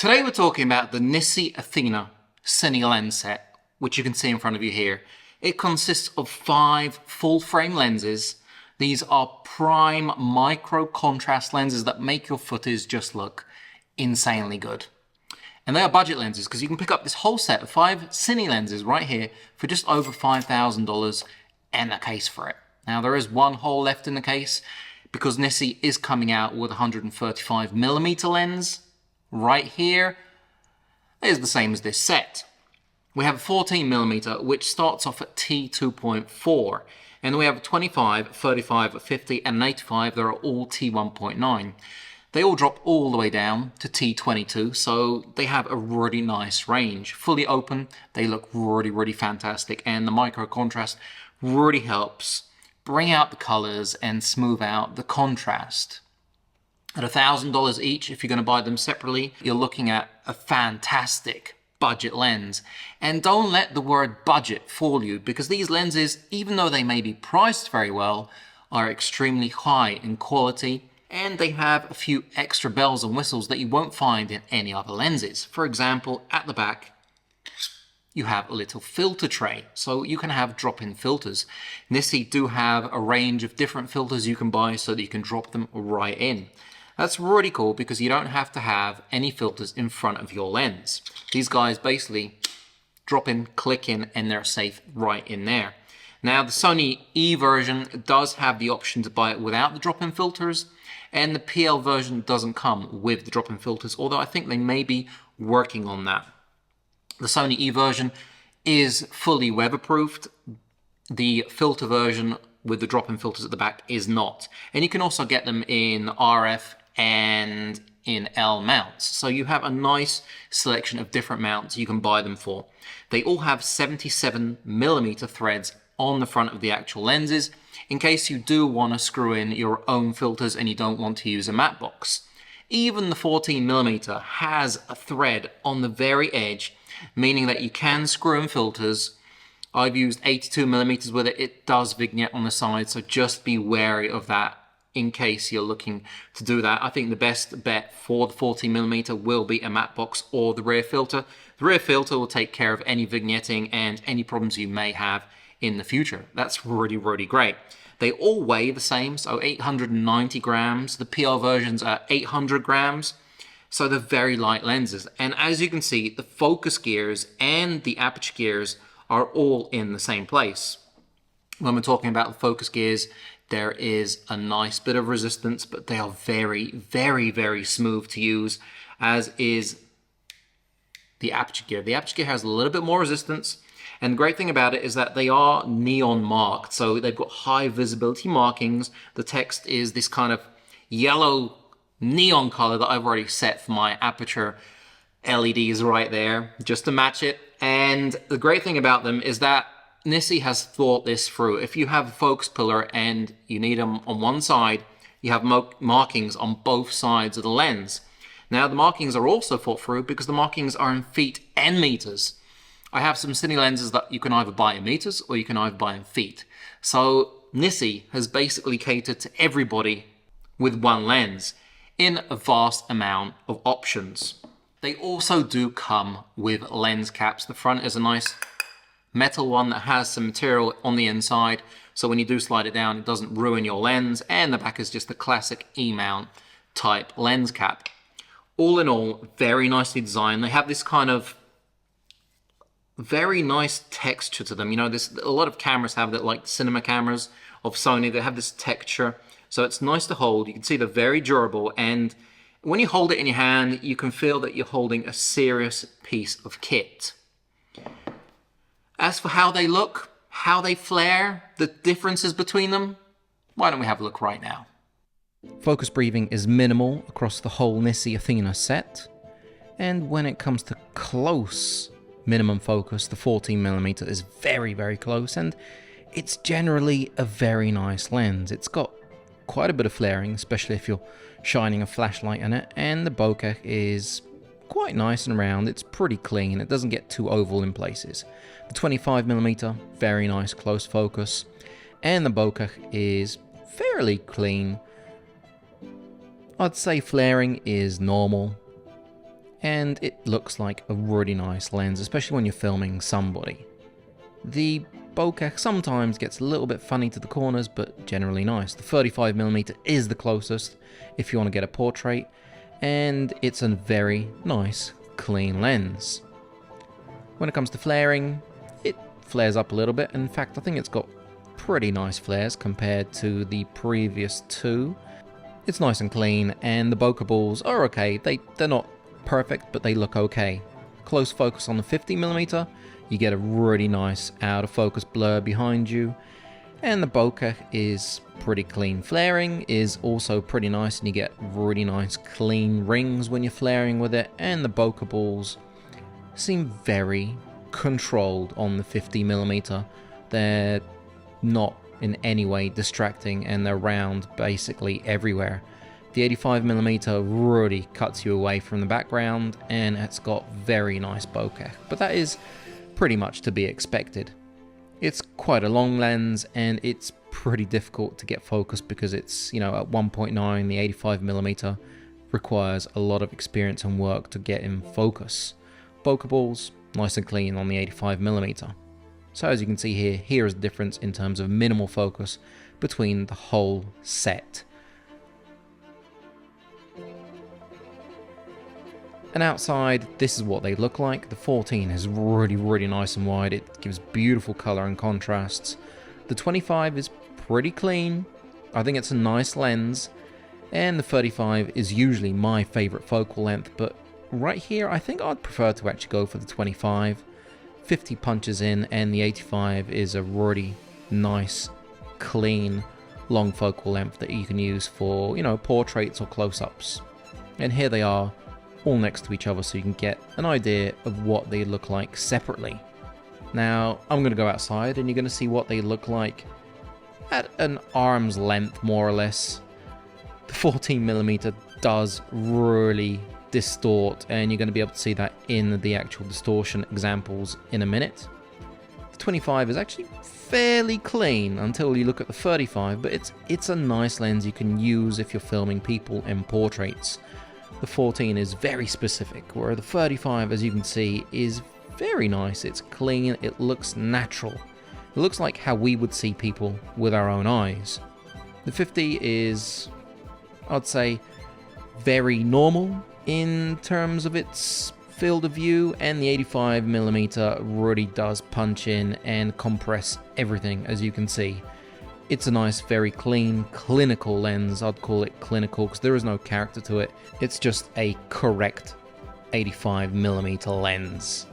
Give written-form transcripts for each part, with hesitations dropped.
Today we're talking about the Nisi Athena Cine Lens set, which you can see in front of you here. It consists of 5 full-frame lenses. These are prime micro contrast lenses that make your footage just look insanely good. And they are budget lenses because you can pick up this whole set of 5 Cine lenses right here for just over $5,000 and a case for it. Now there is one hole left in the case because Nisi is coming out with a 135mm lens. Right here is the same as this set. We have a 14mm which starts off at T2.4, and we have a 25, 35, 50 and an 85 that are all T1.9. They all drop all the way down to T22, so they have a really nice range. Fully open, they look really fantastic, and the micro contrast really helps bring out the colors and smooth out the contrast. At $1,000 each, if you're going to buy them separately, you're looking at a fantastic budget lens. And don't let the word budget fool you, because these lenses, even though they may be priced very well, are extremely high in quality, and they have a few extra bells and whistles that you won't find in any other lenses. For example, at the back, you have a little filter tray, so you can have drop-in filters. Nisi do have a range of different filters you can buy so that you can drop them right in. That's really cool because you don't have to have any filters in front of your lens. These guys basically drop in, click in, and they're safe right in there. Now the Sony E version does have the option to buy it without the drop-in filters, and the PL version doesn't come with the drop-in filters, although I think they may be working on that. The Sony E version is fully weatherproofed. The filter version with the drop-in filters at the back is not. And you can also get them in RF and in L mounts. So you have a nice selection of different mounts you can buy them for. They all have 77mm threads on the front of the actual lenses, in case you do want to screw in your own filters and you don't want to use a matte box. Even the 14mm has a thread on the very edge, meaning that you can screw in filters. I've used 82mm with it. It does vignette on the side, so just be wary of that in case you're looking to do that. I think the best bet for the 14mm will be a matte box or the rear filter. The rear filter will take care of any vignetting and any problems you may have in the future. That's really great. They all weigh the same, so 890 grams. The PL versions are 800 grams. So they're very light lenses. And as you can see, the focus gears and the aperture gears are all in the same place. When we're talking about the focus gears, there is a nice bit of resistance, but they are very smooth to use, as is the aperture gear. The aperture gear has a little bit more resistance, and the great thing about it is that they are neon marked, so they've got high visibility markings. The text is this kind of yellow neon color that I've already set for my aperture LEDs right there, just to match it. And the great thing about them is that Nisi has thought this through. If you have a focus pillar and you need them on one side, you have markings on both sides of the lens. Now the markings are also thought through because the markings are in feet and meters. I have some Cine lenses that you can either buy in meters or you can either buy in feet. So Nisi has basically catered to everybody with one lens in a vast amount of options. They also do come with lens caps. The front is a nice metal one that has some material on the inside, so when you do slide it down, it doesn't ruin your lens, and the back is just a classic E-mount type lens cap. All in all, very nicely designed. They have this kind of very nice texture to them. You know, a lot of cameras have that, like cinema cameras of Sony, they have this texture, so it's nice to hold. You can see they're very durable, and when you hold it in your hand, you can feel that you're holding a serious piece of kit. As for how they look, how they flare, the differences between them, why don't we have a look right now? Focus breathing is minimal across the whole Nisi Athena set, and when it comes to close minimum focus, the 14mm is very close, and it's generally a very nice lens. It's got quite a bit of flaring, especially if you're shining a flashlight in it, and the bokeh is quite nice and round. It's pretty clean. It doesn't get too oval in places. The 25mm, very nice close focus, and the bokeh is fairly clean. I'd say flaring is normal, and it looks like a really nice lens, especially when you're filming somebody. The bokeh sometimes gets a little bit funny to the corners, but generally nice. The 35mm is the closest if you want to get a portrait, and it's a very nice, clean lens. When it comes to flaring, it flares up a little bit. In fact, I think it's got pretty nice flares compared to the previous two. It's nice and clean, and the bokeh balls are okay. They're not perfect, but they look okay. Close focus on the 50mm, you get a really nice out of focus blur behind you, and the bokeh is pretty clean. Flaring is also pretty nice, and you get really nice clean rings when you're flaring with it, and the bokeh balls seem very controlled on the 50mm. They're not in any way distracting, and they're round basically everywhere. The 85mm really cuts you away from the background, and it's got very nice bokeh, but that is pretty much to be expected. It's quite a long lens, and it's pretty difficult to get focus because it's, at 1.9, the 85mm requires a lot of experience and work to get in focus. Bokeh balls, nice and clean on the 85mm. So as you can see here is the difference in terms of minimal focus between the whole set. And outside, this is what they look like. The 14 is really nice and wide. It gives beautiful color and contrasts. The 25 is pretty clean. I think it's a nice lens. And the 35 is usually my favorite focal length, but right here, I think I'd prefer to actually go for the 25. 50 punches in, and the 85 is a really nice, clean, long focal length that you can use for, portraits or close-ups. And here they are, all next to each other, so you can get an idea of what they look like separately. Now, I'm going to go outside, and you're going to see what they look like at an arm's length, more or less. The 14mm does really distort, and you're going to be able to see that in the actual distortion examples in a minute. The 25 is actually fairly clean until you look at the 35, but it's a nice lens you can use if you're filming people and portraits. The 14 is very specific, where the 35, as you can see, is very nice. It's clean, it looks natural. It looks like how we would see people with our own eyes. The 50 is, I'd say, very normal in terms of its field of view, and the 85mm really does punch in and compress everything, as you can see. It's a nice, very clean, clinical lens. I'd call it clinical because there is no character to it. It's just a correct 85mm lens.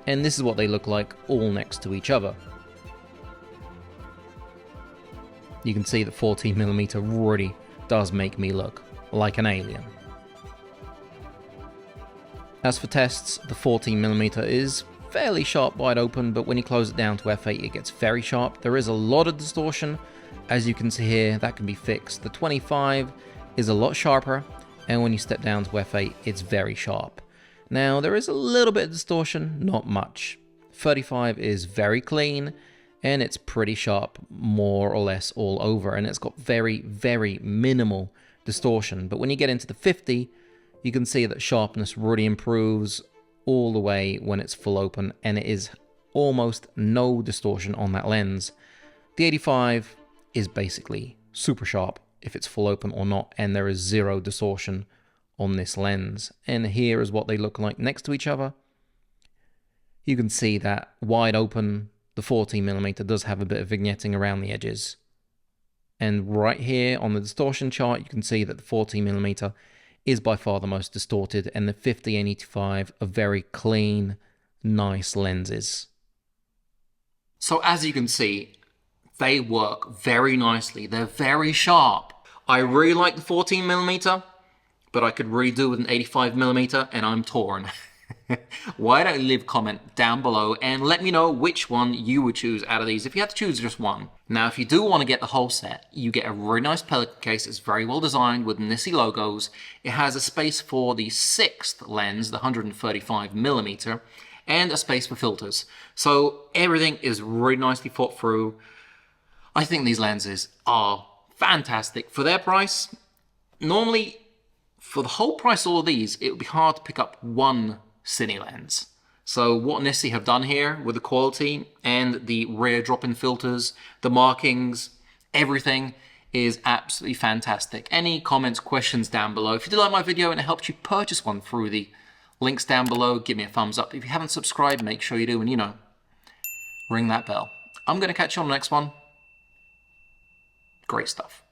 And this is what they look like all next to each other. You can see that 14mm really does make me look like an alien. As for tests, the 14mm is fairly sharp wide open, but when you close it down to f8 it gets very sharp. There is a lot of distortion, as you can see here, that can be fixed. The 25 is a lot sharper, and when you step down to f8 it's very sharp. Now there is a little bit of distortion, not much. 35 is very clean, and it's pretty sharp more or less all over, and it's got very minimal distortion. But when you get into the 50, you can see that sharpness really improves all the way when it's full open, and it is almost no distortion on that lens. The 85 is basically super sharp if it's full open or not, and there is zero distortion on this lens. And here is what they look like next to each other. You can see that wide open, the 14mm does have a bit of vignetting around the edges. And right here on the distortion chart, you can see that the 14mm is by far the most distorted, and the 50 and 85 are very clean, nice lenses. So as you can see, they work very nicely. They're very sharp. I really like the 14mm, but I could really do with an 85mm, and I'm torn. Why don't you leave a comment down below and let me know which one you would choose out of these if you had to choose just one. Now, if you do want to get the whole set, you get a really nice Pelican case. It's very well designed with Nisi logos. It has a space for the 6th lens, the 135mm, and a space for filters. So everything is really nicely thought through. I think these lenses are fantastic for their price. Normally, For the whole price of all of these, it would be hard to pick up one Cine lens. So what Nisi have done here with the quality and the rare drop-in filters, the markings, everything is absolutely fantastic. Any comments, questions down below. If you did like my video and it helped you purchase one through the links down below, give me a thumbs up. If you haven't subscribed, make sure you do, and you know, ring that bell. I'm going to catch you on the next one. Great stuff.